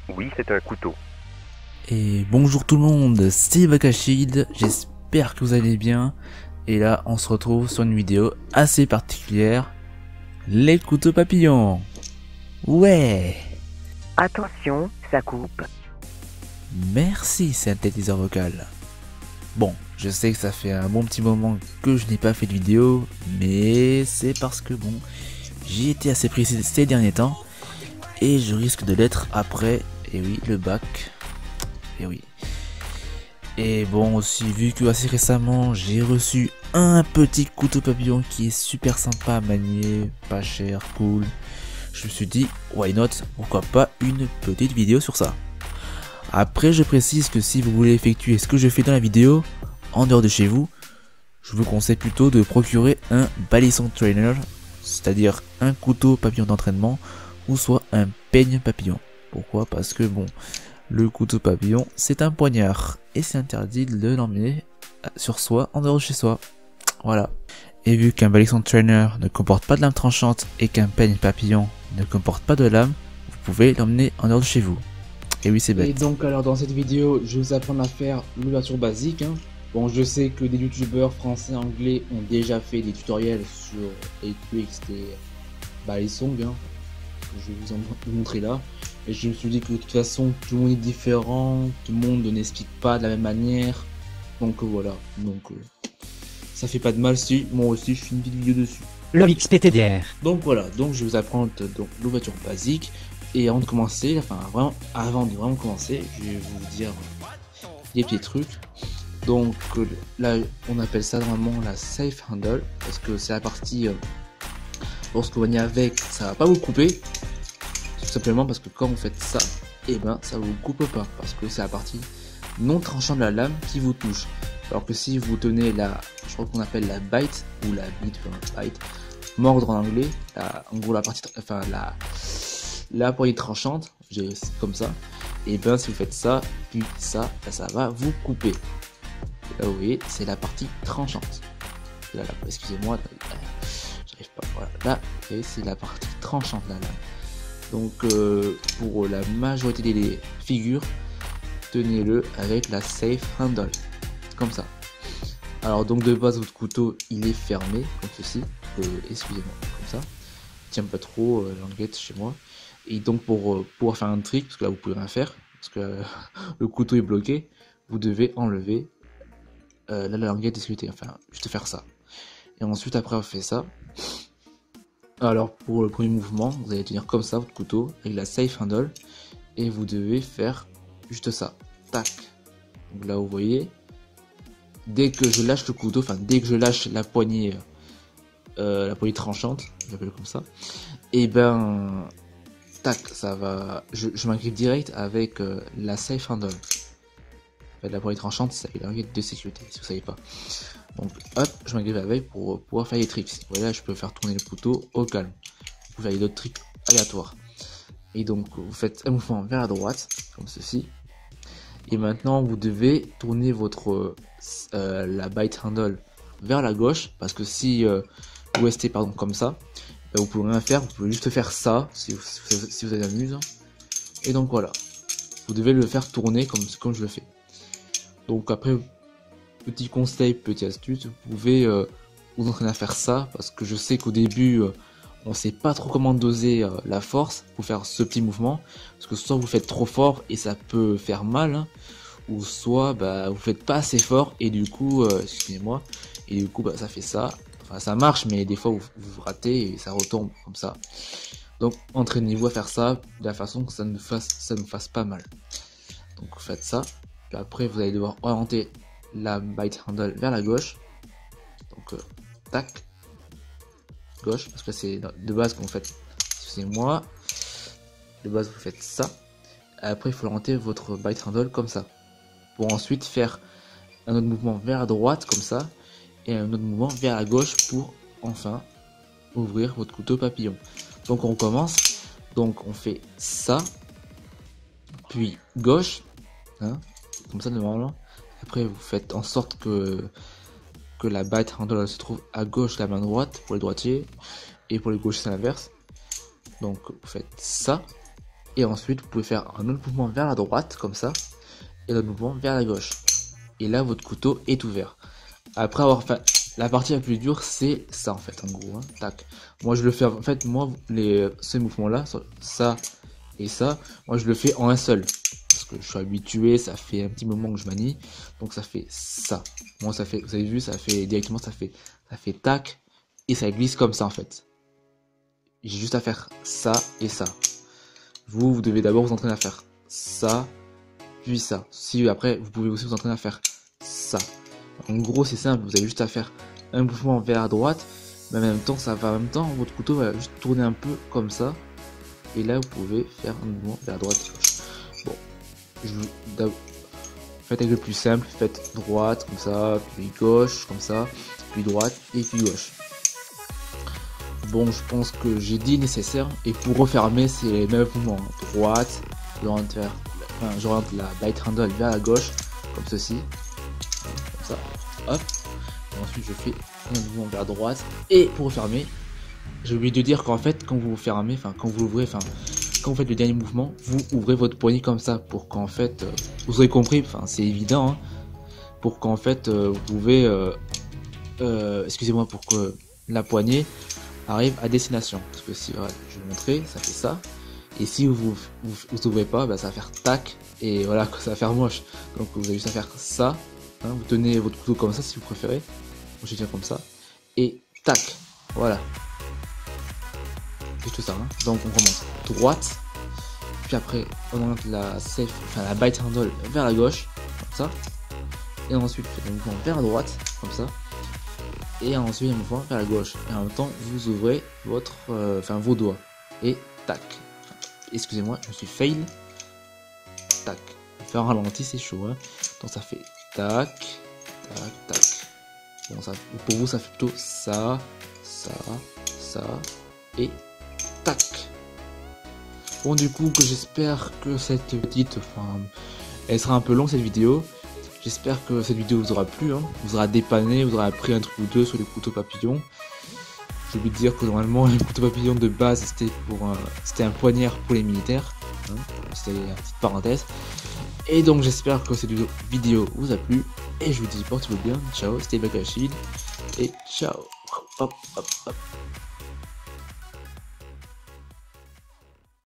Oui, c'est un couteau. Et bonjour tout le monde, c'est Bakashid, j'espère que vous allez bien. Et là, on se retrouve sur une vidéo assez particulière, les couteaux papillons. Ouais, Attention, ça coupe. merci synthétiseur vocal. Bon, je sais que ça fait un bon petit moment que je n'ai pas fait de vidéo, mais c'est parce que bon, j'ai été assez précis ces derniers temps, et je risque de l'être après, et oui, le bac, et oui. Et bon aussi, vu que assez récemment j'ai reçu un petit couteau papillon qui est super sympa à manier, pas cher, cool, je me suis dit why not, pourquoi pas une petite vidéo sur ça. Après je précise que si vous voulez effectuer ce que je fais dans la vidéo, en dehors de chez vous, je vous conseille plutôt de procurer un balisson trainer, c'est-à-dire un couteau papillon d'entraînement, ou soit un peigne papillon. Pourquoi? Parce que bon, le couteau papillon, c'est un poignard et c'est interdit de l'emmener sur soi en dehors de chez soi. Voilà. Et vu qu'un balisson trainer ne comporte pas de lame tranchante et qu'un peigne papillon ne comporte pas de lame, vous pouvez l'emmener en dehors de chez vous. Et oui, c'est bête. Et donc alors dans cette vidéo, je vais vous apprendre à faire l'ouverture basique. Bon, je sais que des youtubeurs français, anglais ont déjà fait des tutoriels sur les tricks des balisong. Je vais vous en montrer là. Et je me suis dit que de toute façon, tout le monde est différent, tout le monde n'explique pas de la même manière. Donc voilà, ça fait pas de mal si moi aussi je fais une petite vidéo dessus. Le XPTDR. Donc voilà, donc je vais vous apprendre donc l'ouverture basique. Et avant de commencer, enfin vraiment, avant de vraiment commencer, je vais vous dire des petits trucs. Donc là, on appelle ça normalement la safe handle, parce que c'est la partie, lorsque vous venez avec, ça va pas vous couper, tout simplement parce que quand vous faites ça, et ben ça vous coupe pas, parce que c'est la partie non tranchante de la lame qui vous touche. Alors que si vous tenez la, je crois qu'on appelle la bite, ou la bite, enfin bite, mordre en anglais, en gros la partie, enfin la poignée tranchante, comme ça, et ben si vous faites ça, puis ça, ça va vous couper. Là vous voyez, c'est la partie tranchante. Là, excusez-moi, j'arrive pas. Voilà, là, vous voyez, c'est la partie tranchante de la lame. Donc pour la majorité des figures, tenez-le avec la safe handle, comme ça. Alors donc de base votre couteau il est fermé comme ceci, excusez-moi, comme ça. Tiens pas trop l'anguette chez moi. Et donc pour pouvoir faire un trick, parce que là vous pouvez rien faire, parce que le couteau est bloqué, vous devez enlever la languette discutée, enfin juste faire ça. Et ensuite après on fait ça. Alors pour le premier mouvement, vous allez tenir comme ça votre couteau avec la safe handle et vous devez faire juste ça. Tac. Donc là vous voyez, dès que je lâche le couteau, enfin dès que je lâche la poignée tranchante, j'appelle comme ça, et ben tac, ça va, je m'agrippe direct avec la safe handle. En fait, la poignée tranchante, c'est la languette de sécurité, si vous savez pas. Donc hop, je m'agrippe avec pour pouvoir faire des tricks. Vous voyez là, je peux faire tourner le couteau au calme. Vous pouvez faire d'autres tricks aléatoires. Et donc vous faites un mouvement vers la droite, comme ceci. Et maintenant vous devez tourner votre la bite handle vers la gauche, parce que si vous restez comme ça, vous pouvez rien faire, vous pouvez juste faire ça si vous avez amuse. Et donc voilà, vous devez le faire tourner comme je le fais. Donc après, petit conseil, petite astuce, vous pouvez vous entraîner à faire ça, parce que je sais qu'au début on sait pas trop comment doser la force pour faire ce petit mouvement, parce que soit vous faites trop fort et ça peut faire mal, hein, ou soit bah, vous faites pas assez fort et du coup, excusez-moi, et du coup bah, ça fait ça. Enfin ça marche, mais des fois vous ratez et ça retombe comme ça. Donc entraînez-vous à faire ça de la façon que ça ne fasse pas mal. Donc vous faites ça, puis après vous allez devoir orienter la bite handle vers la gauche. Donc tac, gauche, parce que c'est de base qu'on fait, excusez-moi, de base vous faites ça. Après il faut orienter votre bite handle comme ça, pour ensuite faire un autre mouvement vers la droite comme ça, et un autre mouvement vers la gauche pour enfin ouvrir votre couteau papillon. Donc on recommence, donc on fait ça, puis gauche, hein, comme ça normalement. Après vous faites en sorte que la bite handle se trouve à gauche de la main droite pour les droitiers, et pour les gauchers c'est l'inverse. Donc vous faites ça, Et ensuite, vous pouvez faire un autre mouvement vers la droite, comme ça, et un autre mouvement vers la gauche. Et là, votre couteau est ouvert. Après avoir fait la partie la plus dure, c'est ça en fait, en gros. Hein. Tac. Moi, je le fais. En fait, moi, ces mouvements-là, ça et ça, moi, je le fais en un seul. Parce que je suis habitué, ça fait un petit moment que je manie, donc ça fait ça. Moi, ça fait, vous avez vu, ça fait directement, ça fait tac, et ça glisse comme ça en fait. J'ai juste à faire ça et ça. Vous devez d'abord vous entraîner à faire ça, puis ça. Si après, vous pouvez aussi vous entraîner à faire ça. En gros, c'est simple, vous avez juste à faire un mouvement vers la droite, mais en même temps, votre couteau va juste tourner un peu comme ça. Et là, vous pouvez faire un mouvement vers la droite et gauche. Bon, faites avec le plus simple, faites droite comme ça, puis gauche comme ça, puis droite et puis gauche. Bon, je pense que j'ai dit nécessaire, et pour refermer, c'est les mêmes mouvements. Droite, j'oriente la bite handle vers la gauche, comme ceci, comme ça, hop. Et ensuite, je fais un mouvement vers droite, et pour refermer, j'ai oublié de dire qu'en fait, quand vous fermez, quand vous ouvrez, quand vous faites le dernier mouvement, vous ouvrez votre poignet comme ça, pour qu'en fait, vous aurez compris, c'est évident, hein, pour qu'en fait, vous pouvez, excusez-moi, pour que la poignée arrive à destination. Parce que si, voilà, je vais vous montrer, ça fait ça, et si vous ouvrez pas, ça va faire tac, et voilà, ça va faire moche. Donc vous avez juste à faire ça, hein, vous tenez votre couteau comme ça si vous préférez, moi je tiens comme ça, et tac, voilà. C'est tout ça, hein. Donc on commence droite, puis après on oriente la bite handle vers la gauche, comme ça, et ensuite un mouvement vers la droite, comme ça, et ensuite un mouvement vers la gauche, et en même temps vous ouvrez vos doigts, et tac. Excusez-moi, je me suis fail, tac. Faire un ralenti, c'est chaud, hein. Donc ça fait tac, tac, tac. Bon, ça, pour vous ça fait plutôt ça, et tac. Bon, du coup, j'espère que cette petite, elle sera un peu longue cette vidéo. J'espère que cette vidéo vous aura plu, hein, vous aura dépanné, vous aura appris un truc ou deux sur les couteaux papillons. J'ai oublié de dire que normalement les couteaux papillons de base c'était un poignard pour les militaires, hein, c'était une petite parenthèse. Et donc j'espère que cette vidéo vous a plu, et je vous dis portez-vous bien, ciao, c'était Bakashid, et ciao, hop, hop, hop.